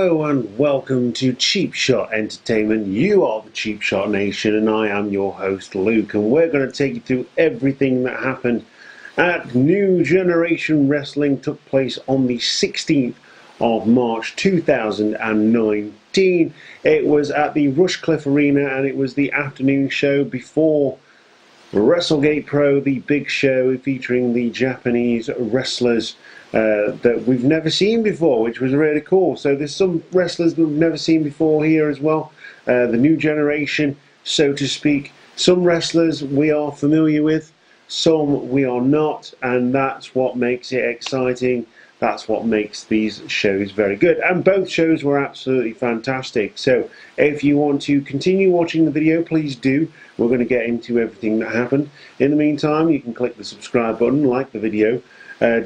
Hello and welcome to Cheap Shot Entertainment. You are the Cheap Shot Nation and I am your host Luke, and we're going to take you through everything that happened at New Generation Wrestling. Took place on the 16th of March 2019. It was at the Rushcliffe Arena and it was the afternoon show before WrestleGate Pro, the big show featuring the Japanese wrestlers that we've never seen before, which was really cool. So there's some wrestlers that we've never seen before here as well. The new generation, so to speak. Some wrestlers we are familiar with, some we are not, and that's what makes it exciting. That's what makes these shows very good. And both shows were absolutely fantastic. So if you want to continue watching the video, please do. We're going to get into everything that happened. In the meantime, you can click the subscribe button, like the video.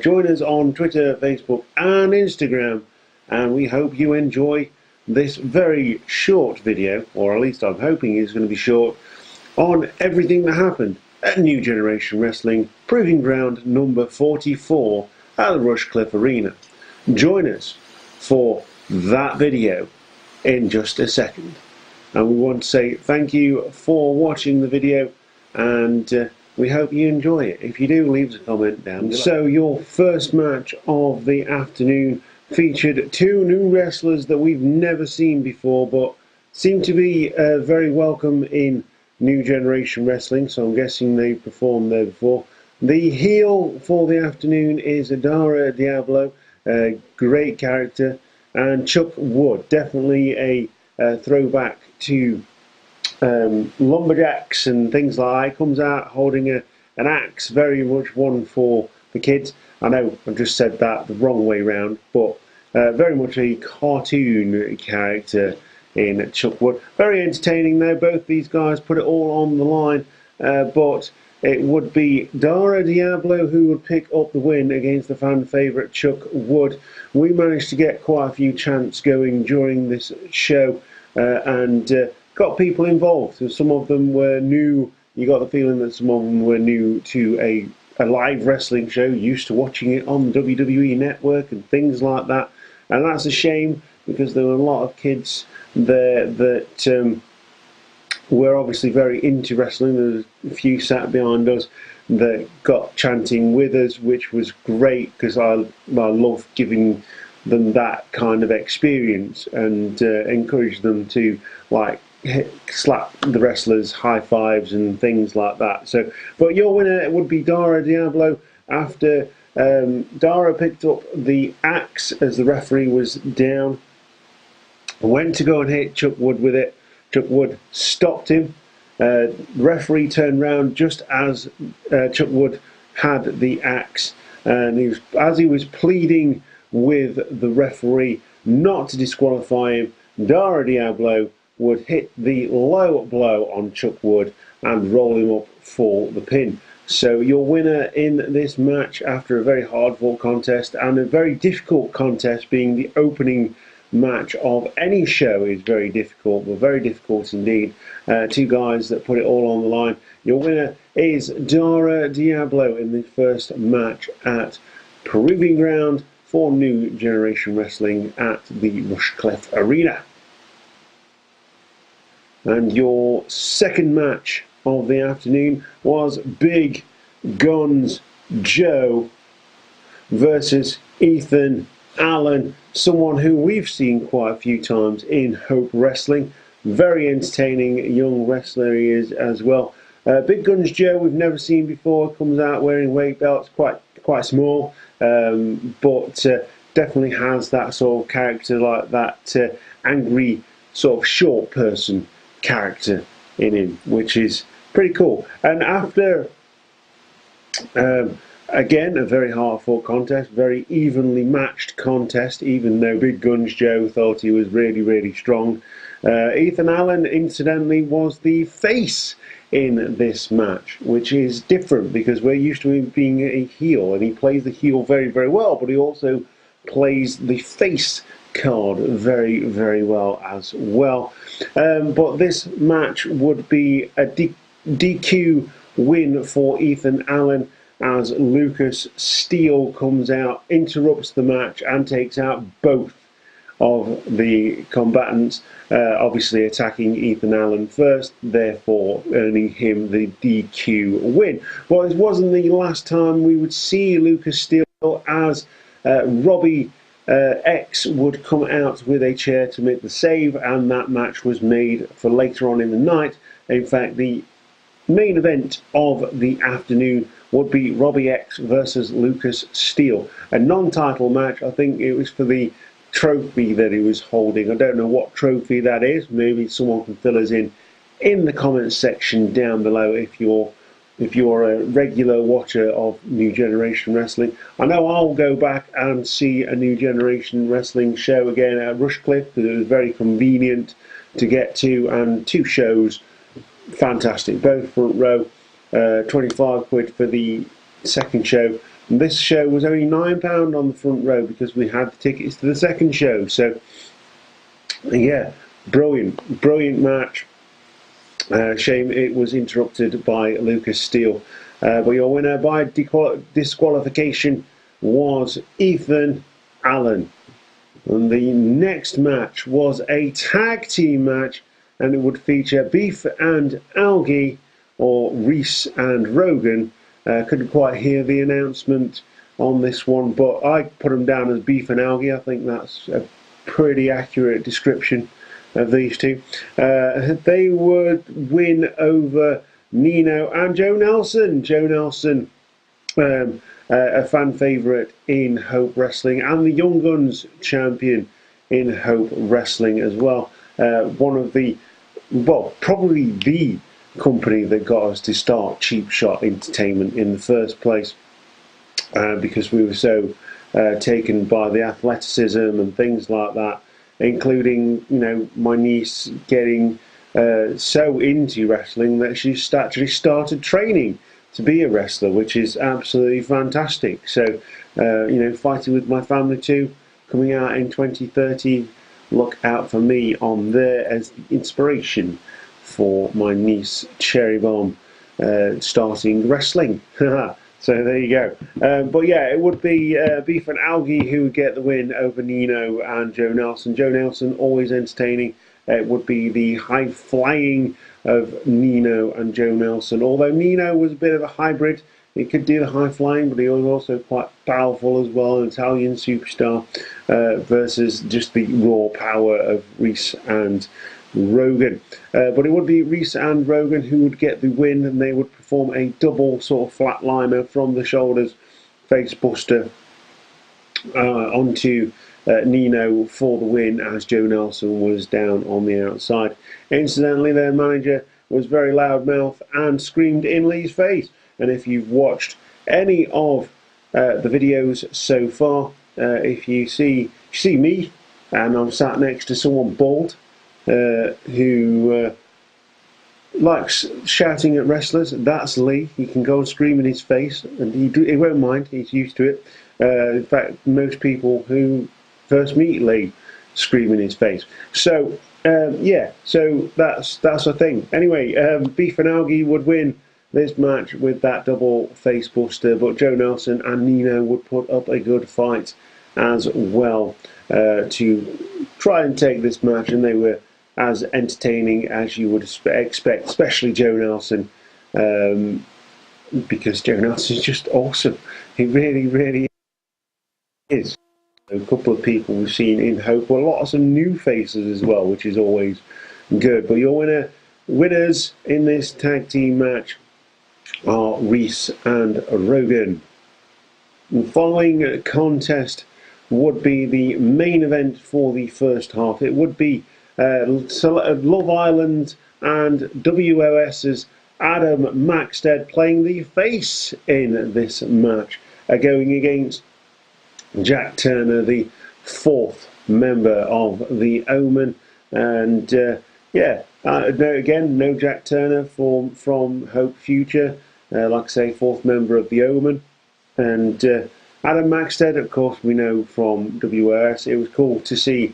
Join us on Twitter, Facebook and Instagram. And we hope you enjoy this very short video, or at least I'm hoping it's going to be short, on everything that happened at New Generation Wrestling Proving Ground number 44 at the Rushcliffe Arena. Join us for that video in just a second. And we want to say thank you for watching the video, and we hope you enjoy it. If you do, leave us a comment down below. So your first match of the afternoon featured two new wrestlers that we've never seen before, but seem to be very welcome in New Generation Wrestling, so I'm guessing they performed there before. The heel for the afternoon is Dara Diablo, a great character, and Chuck Wood, definitely a throwback to lumberjacks and things like that. Comes out holding an axe, very much one for the kids. I know I've just said that the wrong way round, but very much a cartoon character in Chuck Wood. Very entertaining though. Both these guys put it all on the line, but it would be Dara Diablo who would pick up the win against the fan favourite Chuck Wood. We managed to get quite a few chants going during this show and got people involved. So some of them were new. You got the feeling that some of them were new to a live wrestling show, used to watching it on the WWE Network and things like that. And that's a shame, because there were a lot of kids there that were obviously very into wrestling. There was a few sat behind us that got chanting with us, which was great, because I love giving them that kind of experience and encourage them to like slap the wrestlers, high fives and things like that. So, but your winner would be Dara Diablo after Dara picked up the axe as the referee was down, went to go and hit Chuck Wood with it. Chuck Wood stopped him. The referee turned round just as Chuck Wood had the axe, and as he was pleading with the referee not to disqualify him, Dara Diablo would hit the low blow on Chuck Wood and roll him up for the pin. So your winner in this match, after a very hard-fought contest and a very difficult contest, being the opening match of any show, is very difficult, but very difficult indeed. Two guys that put it all on the line. Your winner is Dara Diablo in the first match at Proving Ground for New Generation Wrestling at the Rushcliffe Arena. And your second match of the afternoon was Big Guns Joe versus Ethan Allen, someone who we've seen quite a few times in Hope Wrestling. Very entertaining young wrestler he is as well. Big Guns Joe we've never seen before. Comes out wearing weight belts, quite small, but definitely has that sort of character, like that angry sort of short person character in him, which is pretty cool. And after again, a very hard-fought contest, very evenly matched contest, even though Big Guns Joe thought he was really, really strong. Ethan Allen, incidentally, was the face in this match, which is different because we're used to him being a heel, and he plays the heel very, very well, but he also plays the face card very, very well as well. But this match would be a DQ win for Ethan Allen, as Lucas Steele comes out, interrupts the match and takes out both of the combatants, obviously attacking Ethan Allen first, therefore earning him the DQ win. Well, it wasn't the last time we would see Lucas Steele, as Robby X would come out with a chair to make the save, and that match was made for later on in the night. In fact, the main event of the afternoon would be Robby X versus Lucas Steele, a non-title match. I think it was for the trophy that he was holding. I don't know what trophy that is. Maybe someone can fill us in the comments section down below if you're a regular watcher of New Generation Wrestling. I know I'll go back and see a New Generation Wrestling show again at Rushcliffe, because it was very convenient to get to, and 2 shows, fantastic, both front row. 25 quid for the second show. And this show was only £9 on the front row because we had the tickets to the second show. So, yeah, brilliant match. Shame it was interrupted by Lucas Steele. But your winner by disqualification was Ethan Allen. And the next match was a tag team match, and it would feature Beef and Algae, or Reese and Rogan. Couldn't quite hear the announcement on this one, but I put them down as Beef and Algae. I think that's a pretty accurate description of these two. They would win over Nino and Joe Nelson. Joe Nelson, a fan favourite in Hope Wrestling, and the Young Guns champion in Hope Wrestling as well. One of the, well, probably the company that got us to start Cheap Shot Entertainment in the first place, because we were so taken by the athleticism and things like that, including, you know, my niece getting so into wrestling that she actually started training to be a wrestler, which is absolutely fantastic. So, you know, Fighting With My Family 2 coming out in 2030, look out for me on there as the inspiration for my niece Cherry Bomb starting wrestling. So there you go. But yeah, it would be Beef and Algae who would get the win over Nino and Joe Nelson. Joe Nelson, always entertaining. It would be the high flying of Nino and Joe Nelson. Although Nino was a bit of a hybrid. He could do the high flying, but he was also quite powerful as well, an Italian superstar, versus just the raw power of Reese and Rogan. But it would be Reese and Rogan who would get the win, and they would perform a double sort of flatliner from the shoulders, face buster, onto Nino for the win, as Joe Nelson was down on the outside. Incidentally, their manager was very loudmouth and screamed in Lee's face. And if you've watched any of the videos so far, if you see me and I'm sat next to someone bald, who likes shouting at wrestlers, that's Lee. You can go and scream in his face, and he won't mind. He's used to it. In fact, most people who first meet Lee scream in his face. So yeah, so that's a thing. Anyway, Beef and Algae would win this match with that double face buster, but Joe Nelson and Nino would put up a good fight as well to try and take this match, and they were as entertaining as you would expect, especially Joe Nelson, because Joe Nelson is just awesome. He really is. A couple of people we've seen in Hope, well, lots of new faces as well, which is always good. But your winners in this tag team match are Reese and Rogan. The following contest would be the main event for the first half. It would be Love Island and WOS's Adam Maxted playing the face in this match, going against Jack Turner, the 4th member of the Omen. And yeah, no Jack Turner from Hope Future, like I say, 4th member of the Omen. And Adam Maxted, of course, we know from WOS. It was cool to see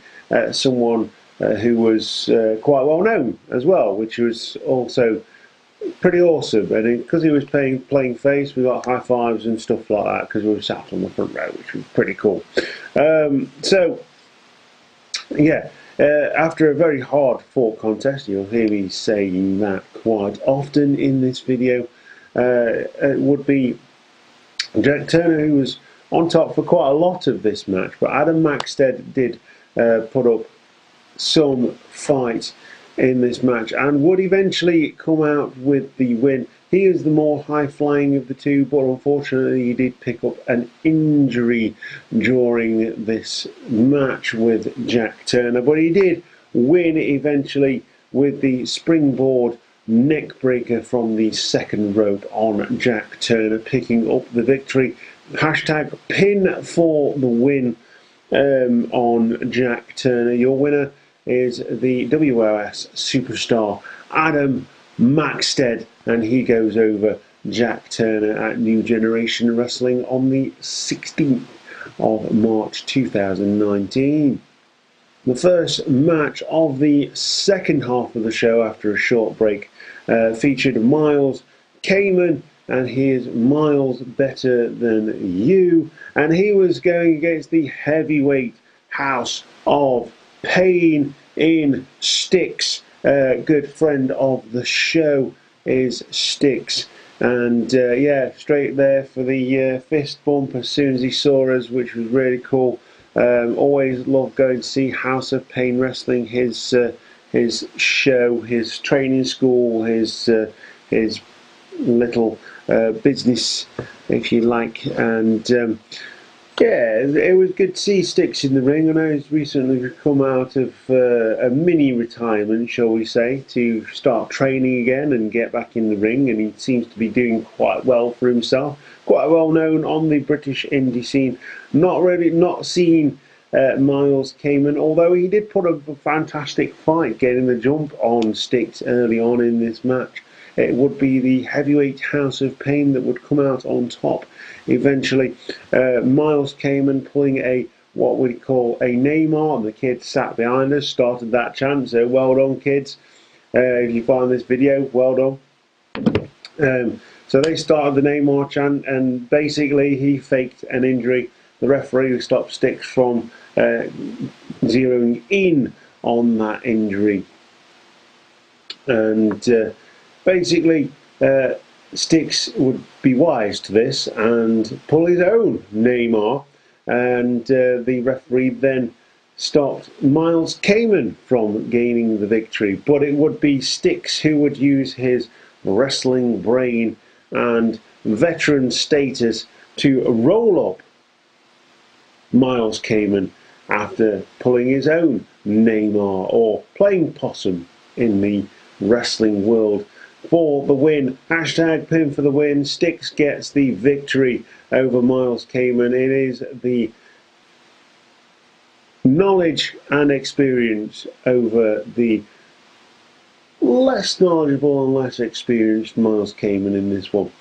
someone who was quite well known as well, which was also pretty awesome. And because he was playing face, we got high fives and stuff like that because we were sat on the front row, which was pretty cool. So Yeah, after a very hard fought contest, you'll hear me saying that quite often in this video, it would be Jack Turner who was on top for quite a lot of this match, but Adam Maxted did put up some fight in this match and would eventually come out with the win. He is the more high-flying of the two, but unfortunately he did pick up an injury during this match with Jack Turner. But he did win eventually with the springboard neckbreaker from the second rope on Jack Turner, picking up the victory. Hashtag pin for the win on Jack Turner. Your winner is the WOS superstar Adam Maxted, and he goes over Jack Turner at New Generation Wrestling on the 16th of March 2019. The first match of the second half of the show after a short break featured Miles Kaman, and he is miles better than you, and he was going against the heavyweight House of Pain in Styx. Good friend of the show is Styx, and yeah, straight there for the fist bump as soon as he saw us, which was really cool. Always love going to see House of Pain Wrestling, his show, his training school, his little business, if you like, and yeah, it was good to see Styx in the ring. I know he's recently come out of a mini retirement, shall we say, to start training again and get back in the ring, and he seems to be doing quite well for himself. Quite well known on the British indie scene. Not seen Miles Kaman, although he did put up a fantastic fight, getting the jump on Styx early on in this match. It would be the heavyweight House of Pain that would come out on top eventually. Miles Kaman pulling a what we call a Neymar, and the kids sat behind us, started that chant, so well done kids. If you find this video, well done. So they started the Neymar chant, and basically he faked an injury. The referee stopped Styx from zeroing in on that injury, and basically Styx would be wise to this and pull his own Neymar, and the referee then stopped Miles Kaman from gaining the victory. But it would be Styx who would use his wrestling brain and veteran status to roll up Miles Kaman after pulling his own Neymar, or playing possum in the wrestling world, for the win. Hashtag pin for the win. Styx gets the victory over Miles Kaman. It is the knowledge and experience over the less knowledgeable and less experienced Miles Kaman in this one.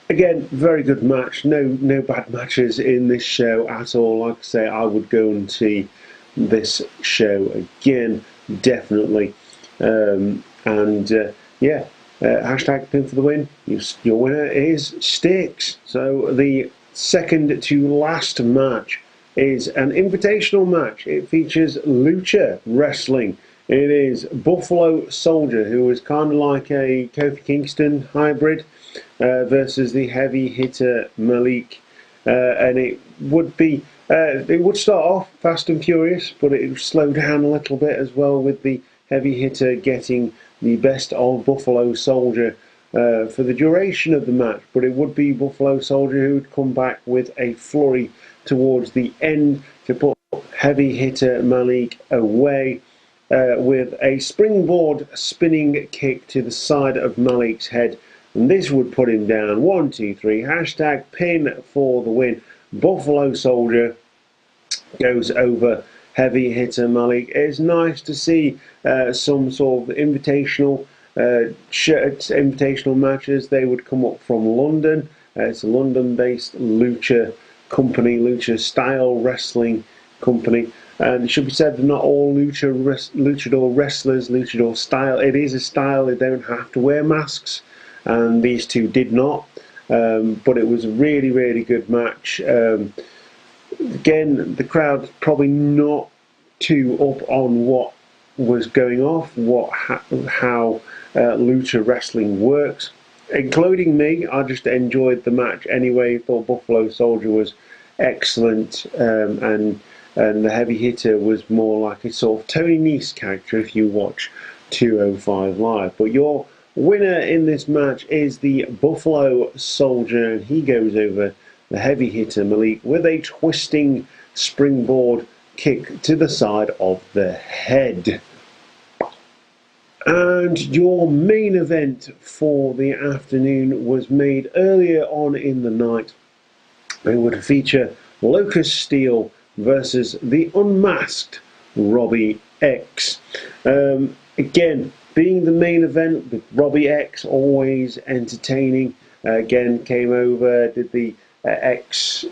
Again, very good match. No bad matches in this show at all. Like I say, I would go and see this show again, definitely. Yeah, hashtag pin for the win. Your winner is Styx. So the second to last match is an invitational match. It features Lucha Wrestling. It is Buffalo Soldier, who is kind of like a Kofi Kingston hybrid, versus the heavy hitter Malik, and it would start off fast and furious, but it would slow down a little bit as well, with the heavy hitter getting the best of Buffalo Soldier for the duration of the match. But it would be Buffalo Soldier who would come back with a flurry towards the end to put heavy hitter Malik away with a springboard spinning kick to the side of Malik's head. And this would put him down. 1, 2, 3. Hashtag pin for the win. Buffalo Soldier goes over heavy hitter Malik. It's nice to see some sort of invitational matches. They would come up from London. It's a London-based lucha company, lucha style wrestling company. And it should be said, they're not all luchador wrestlers, luchador style. It is a style. They don't have to wear masks, and these two did not. But it was a really, really good match. Again, the crowd probably not too up on what was going off, how lucha wrestling works, including me. I just enjoyed the match anyway. Thought Buffalo Soldier was excellent, and the heavy hitter was more like a sort of Tony Nese character if you watch 205 Live. But your winner in this match is the Buffalo Soldier, and he goes over the heavy hitter Malik with a twisting springboard kick to the side of the head. And your main event for the afternoon was made earlier on in the night. It would feature Lucas Steele versus the unmasked Robby X. Again, being the main event with Robby X, always entertaining. Again, came over, did the X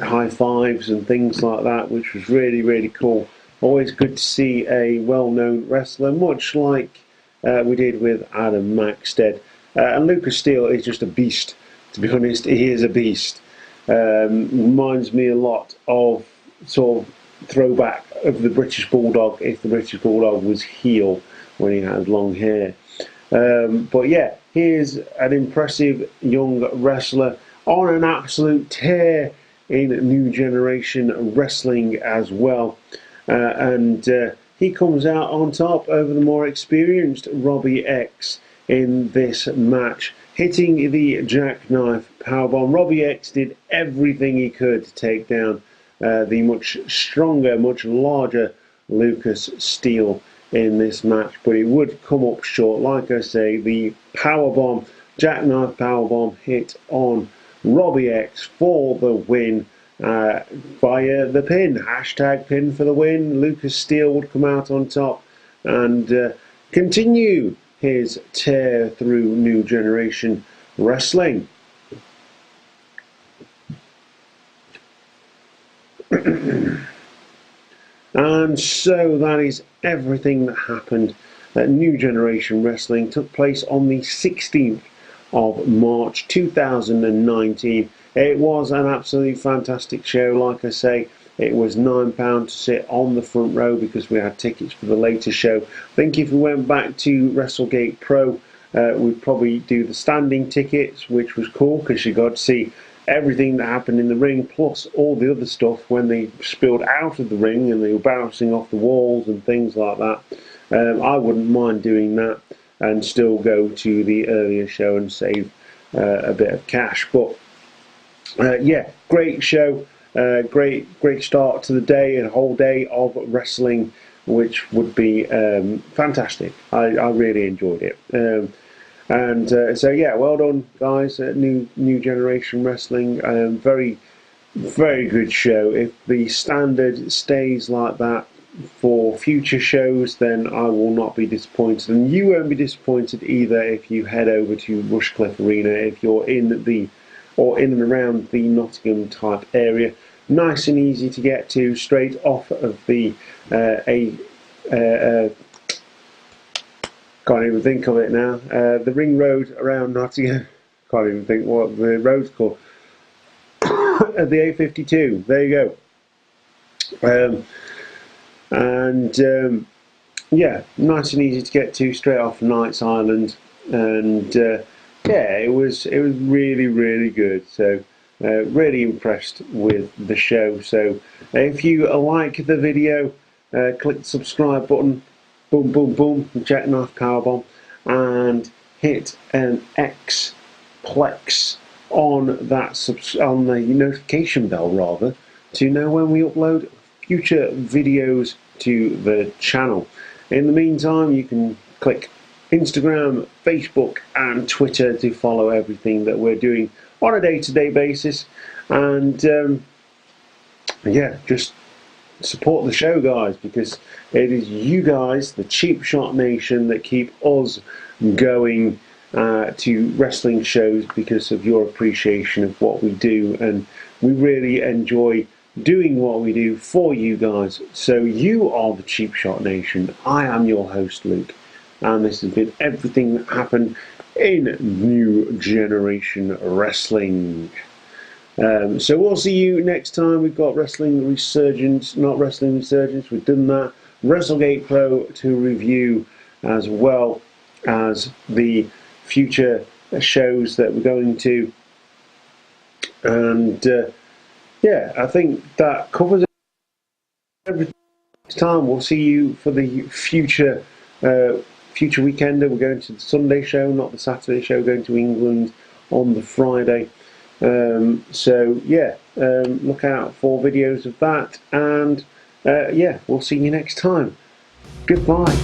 high fives and things like that, which was really, really cool. Always good to see a well-known wrestler, much like we did with Adam Maxted. And Lucas Steele is just a beast, to be honest. He is a beast. Reminds me a lot of sort of throwback of the British Bulldog, if the British Bulldog was heel when he had long hair. But yeah, he is an impressive young wrestler on an absolute tear in New Generation Wrestling as well. And he comes out on top over the more experienced Robby X in this match, hitting the jackknife powerbomb. Robby X did everything he could to take down the much stronger, much larger Lucas Steele in this match, but it would come up short. Like I say, the powerbomb, jackknife powerbomb, hit on Robby X for the win. Via the pin, hashtag pin for the win. Lucas Steele would come out on top and continue his tear through New Generation Wrestling. And so that is everything that happened at New Generation Wrestling. Took place on the 16th of March 2019. It was an absolutely fantastic show. Like I say, it was £9 to sit on the front row because we had tickets for the later show. I think if we went back to WrestleGate Pro, we'd probably do the standing tickets, which was cool because you got to see everything that happened in the ring, plus all the other stuff when they spilled out of the ring and they were bouncing off the walls and things like that. I wouldn't mind doing that and still go to the earlier show and save a bit of cash. But yeah, great show, great start to the day, a whole day of wrestling, which would be fantastic. I really enjoyed it. So yeah, well done guys at New Generation Wrestling. Very, very good show. If the standard stays like that for future shows, then I will not be disappointed, and you won't be disappointed either if you head over to Rushcliffe Arena if you're in and around the Nottingham type area. Nice and easy to get to, straight off of the can't even think of it now. The ring road around Nottingham. Can't even think what the road's called. The A52. There you go. Yeah, nice and easy to get to, straight off Knights Island. And yeah, it was really, really good. So really impressed with the show. So if you like the video, click the subscribe button. Boom, boom, boom, jackknife powerbomb, and hit an X plex on the notification bell rather, to know when we upload future videos to the channel. In the meantime, you can click Instagram, Facebook, and Twitter to follow everything that we're doing on a day-to-day basis. And yeah, just support the show, guys, because it is you guys, the Cheap Shot Nation, that keep us going to wrestling shows because of your appreciation of what we do, and we really enjoy doing what we do for you guys. So you are the Cheap Shot Nation. I am your host, Luke, and this has been everything that happened in New Generation Wrestling. So we'll see you next time. We've got Wrestling Resurgence, not Wrestling Resurgence, we've done that. WrestleGate Pro to review, as well as the future shows that we're going to. And yeah, I think that covers everything. Next time we'll see you for the future weekender. We're going to the Sunday show, not the Saturday show. Going to England on the Friday. So yeah, look out for videos of that, and yeah, we'll see you next time. Goodbye.